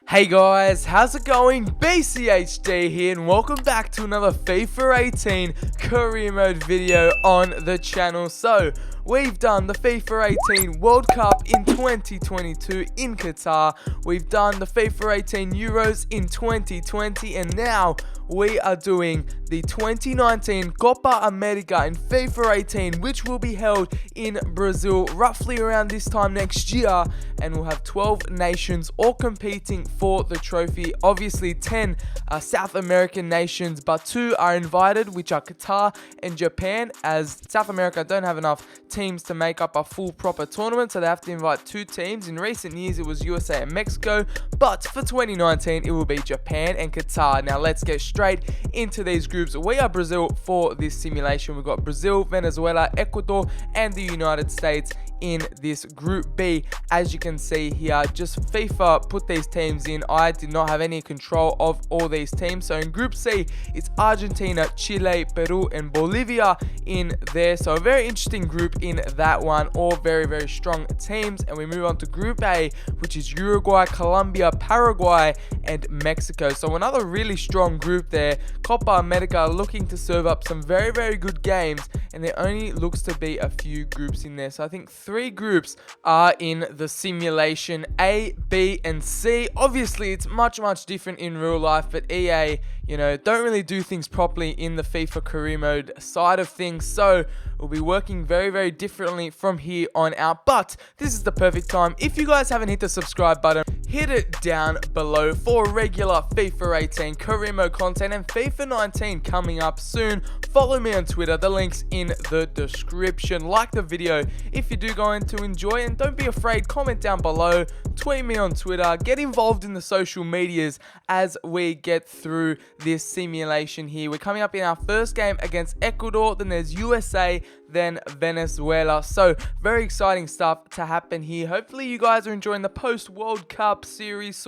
Hey guys, how's it going? BCHD here and welcome back to another FIFA 18 career mode video on the channel. So, we've done the FIFA 18 World Cup in 2022 in Qatar. We've done the FIFA 18 Euros in 2020 and now we are doing the 2019 Copa America in FIFA 18, which will be held in Brazil roughly around this time next year, and we'll have 12 nations all competing for the trophy. Obviously 10 South American nations, but 2 are invited, which are Qatar and Japan, as South America don't have enough teams to make up a full proper tournament, so they have to invite 2 teams. In recent years it was USA and Mexico, but for 2019 it will be Japan and Qatar. Now let's get straight into these groups. We are Brazil for this simulation. We've got Brazil, Venezuela, Ecuador and the United States in this group B. As you can see here, just FIFA put these teams in. I did not have any control of all these teams. So in group C, it's Argentina, Chile, Peru and Bolivia in there. So a very interesting group in that one, all very strong teams. And we move on to group A, which is Uruguay, Colombia, Paraguay and Mexico. So another really strong group there. Copa America looking to serve up some very good games, and there only looks to be a few groups in there. So I think 3 groups are in the simulation: A, B and C. Obviously it's much different in real life, but EA, don't really do things properly in the FIFA career mode side of things, so we'll be working very differently from here on out. But this is the perfect time. If you guys haven't hit the subscribe button, hit it down below for regular FIFA 18 career mode content and FIFA 19 coming up soon. Follow me on Twitter, the link's in the description. Like the video if you do going to enjoy, and don't be afraid, comment down below, tweet me on Twitter, get involved in the social medias as we get through this simulation here. We're coming up in our first game against Ecuador, then there's USA, then Venezuela. So very exciting stuff to happen here. Hopefully you guys are enjoying the post World Cup series,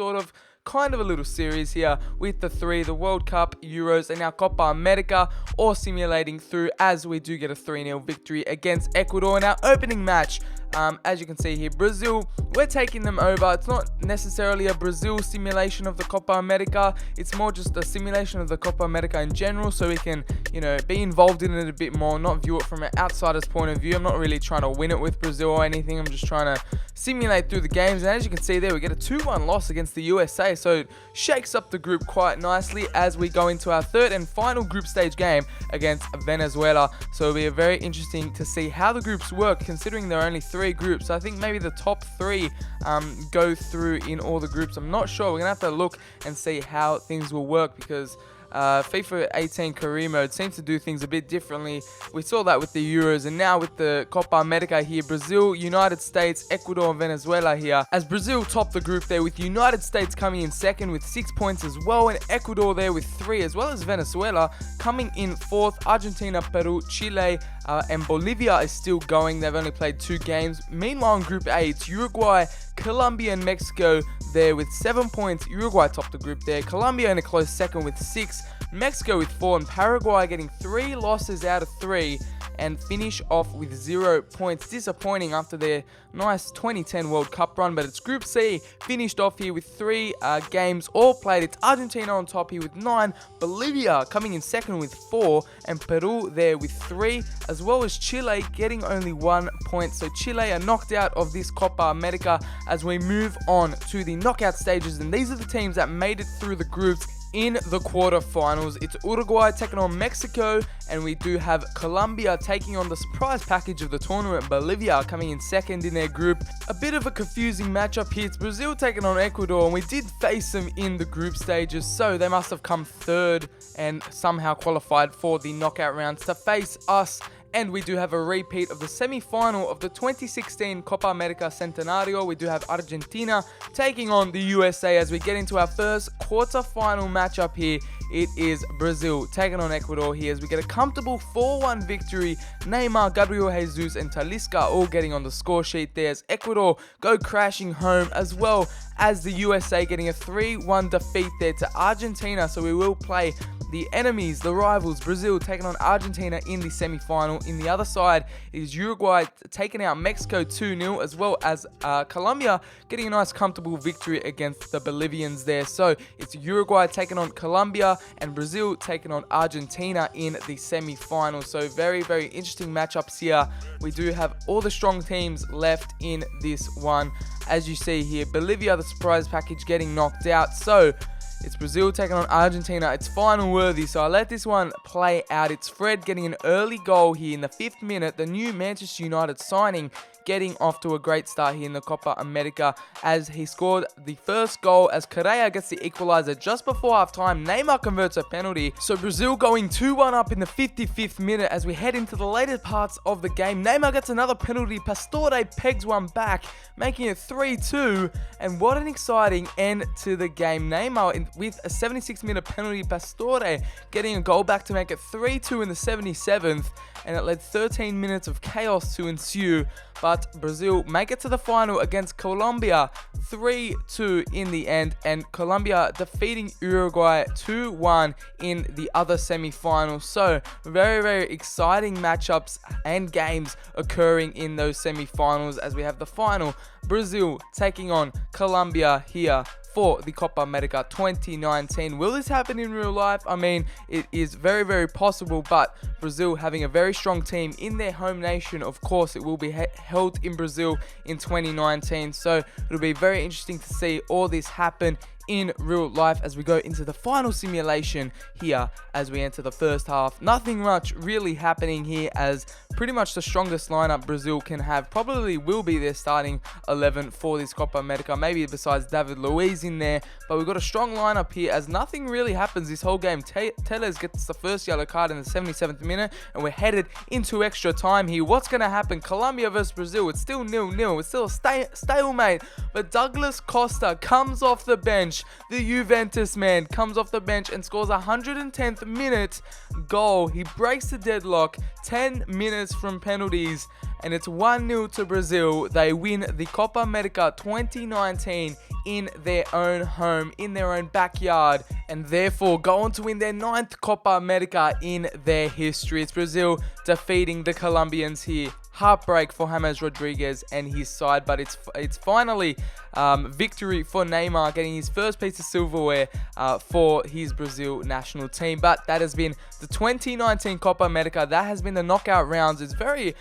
kind of a little series here with the 3, the World Cup, Euros and now Copa America, all simulating through as we do get a 3-0 victory against Ecuador in our opening match. As you can see here, Brazil, we're taking them over. It's not necessarily a Brazil simulation of the Copa America. It's more just a simulation of the Copa America in general, so we can, be involved in it a bit more, not view it from an outsider's point of view. I'm not really trying to win it with Brazil or anything. I'm just trying to simulate through the games. And as you can see there, we get a 2-1 loss against the USA, so it shakes up the group quite nicely as we go into our third and final group stage game against Venezuela. So it'll be very interesting to see how the groups work, considering there are only 3 groups. So I think maybe the top 3 go through in all the groups. I'm not sure. We're gonna have to look and see how things will work, because FIFA 18 career mode seems to do things a bit differently. We saw that with the Euros, and now with the Copa America here, Brazil, United States, Ecuador and Venezuela here, as Brazil top the group there, with United States coming in second with 6 points as well, and Ecuador there with 3, as well as Venezuela coming in 4th. Argentina, Peru, Chile and Bolivia is still going. They've only played 2 games. Meanwhile in group A, it's Uruguay, Colombia and Mexico there with 7 points. Uruguay top the group there, Colombia in a close second with 6, Mexico with 4 and Paraguay getting 3 losses out of 3 and finish off with 0 points. Disappointing after their nice 2010 World Cup run, but it's Group C, finished off here with 3 games all played. It's Argentina on top here with 9, Bolivia coming in second with 4 and Peru there with 3, as well as Chile getting only 1 point. So Chile are knocked out of this Copa America as we move on to the knockout stages, and these are the teams that made it through the groups. In the quarterfinals, it's Uruguay taking on Mexico, and we do have Colombia taking on the surprise package of the tournament, Bolivia, coming in second in their group. A bit of a confusing matchup here. It's Brazil taking on Ecuador, and we did face them in the group stages, so they must have come third and somehow qualified for the knockout rounds to face us. And we do have a repeat of the semi-final of the 2016 Copa America Centenario. We do have Argentina taking on the USA as we get into our first quarter-final matchup here. It is Brazil taking on Ecuador here as we get a comfortable 4-1 victory. Neymar, Gabriel Jesus and Talisca all getting on the score sheet there as Ecuador go crashing home, as well as the USA getting a 3-1 defeat there to Argentina. So we will play the enemies, the rivals, Brazil taking on Argentina in the semi-final. In the other side is Uruguay taking out Mexico 2-0, as well as Colombia getting a nice comfortable victory against the Bolivians there. So it's Uruguay taking on Colombia and Brazil taking on Argentina in the semi-final. So very, very interesting matchups here. We do have all the strong teams left in this one. As you see here, Bolivia, the surprise package, getting knocked out. So it's Brazil taking on Argentina. It's final worthy, so I let this one play out. It's Fred getting an early goal here in the 5th minute. The new Manchester United signing getting off to a great start here in the Copa America, as he scored the first goal as Correa gets the equalizer just before half-time. Neymar converts a penalty. So Brazil going 2-1 up in the 55th minute as we head into the later parts of the game. Neymar gets another penalty. Pastore pegs one back, making it 3-2. And what an exciting end to the game. Neymar with a 76th-minute penalty. Pastore getting a goal back to make it 3-2 in the 77th. And it led 13 minutes of chaos to ensue. But Brazil make it to the final against Colombia 3-2 in the end. And Colombia defeating Uruguay 2-1 in the other semi-final. So very, very exciting matchups and games occurring in those semi-finals, as we have the final. Brazil taking on Colombia here for the Copa America 2019. Will this happen in real life? I mean, it is very, very possible, but Brazil having a very strong team in their home nation, of course, it will be held in Brazil in 2019. So it'll be very interesting to see all this happen in real life as we go into the final simulation here as we enter the first half. Nothing much really happening here, as pretty much the strongest lineup Brazil can have probably will be their starting 11 for this Copa America, maybe besides David Luiz in there. But we've got a strong lineup here as nothing really happens this whole game. Teles gets the first yellow card in the 77th minute, and we're headed into extra time here. What's going to happen? Colombia versus Brazil. It's still 0-0. It's still a stalemate. But Douglas Costa comes off the bench. The Juventus man comes off the bench and scores a 110th minute goal. He breaks the deadlock, 10 minutes from penalties, and it's 1-0 to Brazil. They win the Copa America 2019 in their own home, in their own backyard, and therefore go on to win their 9th Copa America in their history. It's Brazil defeating the Colombians here. Heartbreak for James Rodriguez and his side, but it's finally victory for Neymar, getting his first piece of silverware for his Brazil national team. But that has been the 2019 Copa America. That has been the knockout rounds. It's very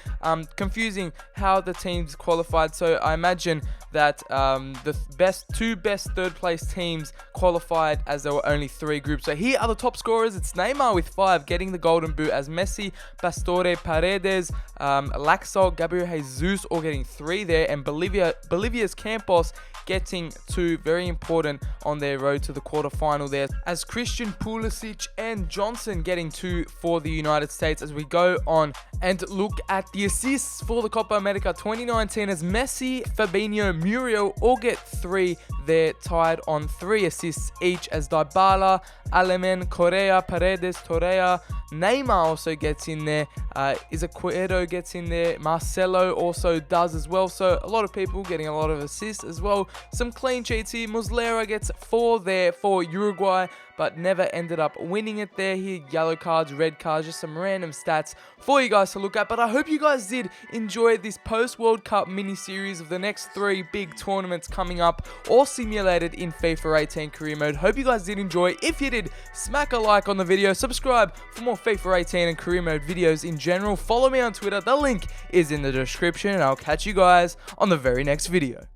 confusing how the teams qualified. So I imagine that the two best third place teams qualified, as there were only 3 groups. So here are the top scorers. It's Neymar with 5, getting the golden boot, as Messi, Pastore, Paredes, Laxalt, Gabriel Jesus all getting 3 there, and Bolivia's Campos getting 2, very important on their road to the quarterfinal there, as Christian Pulisic and Johnson getting 2 for the United States. As we go on and look at the assists for the Copa America 2019, as Messi, Fabinho, Muriel all get 3. They're tied on 3 assists each, as Dybala, Aleman, Correa, Paredes, Torreira, Neymar also gets in there, Izquierdo gets in there, Marcelo also does as well. So a lot of people getting a lot of assists as well. Some clean sheets here. Muslera gets 4 there for Uruguay, but never ended up winning it there. Here, yellow cards, red cards, just some random stats for you guys to look at. But I hope you guys did enjoy this post-World Cup mini-series of the next 3 big tournaments coming up, all simulated in FIFA 18 career mode. Hope you guys did enjoy. If you did, smack a like on the video, subscribe for more FIFA 18 and career mode videos in general. Follow me on Twitter. The link is in the description, and I'll catch you guys on the very next video.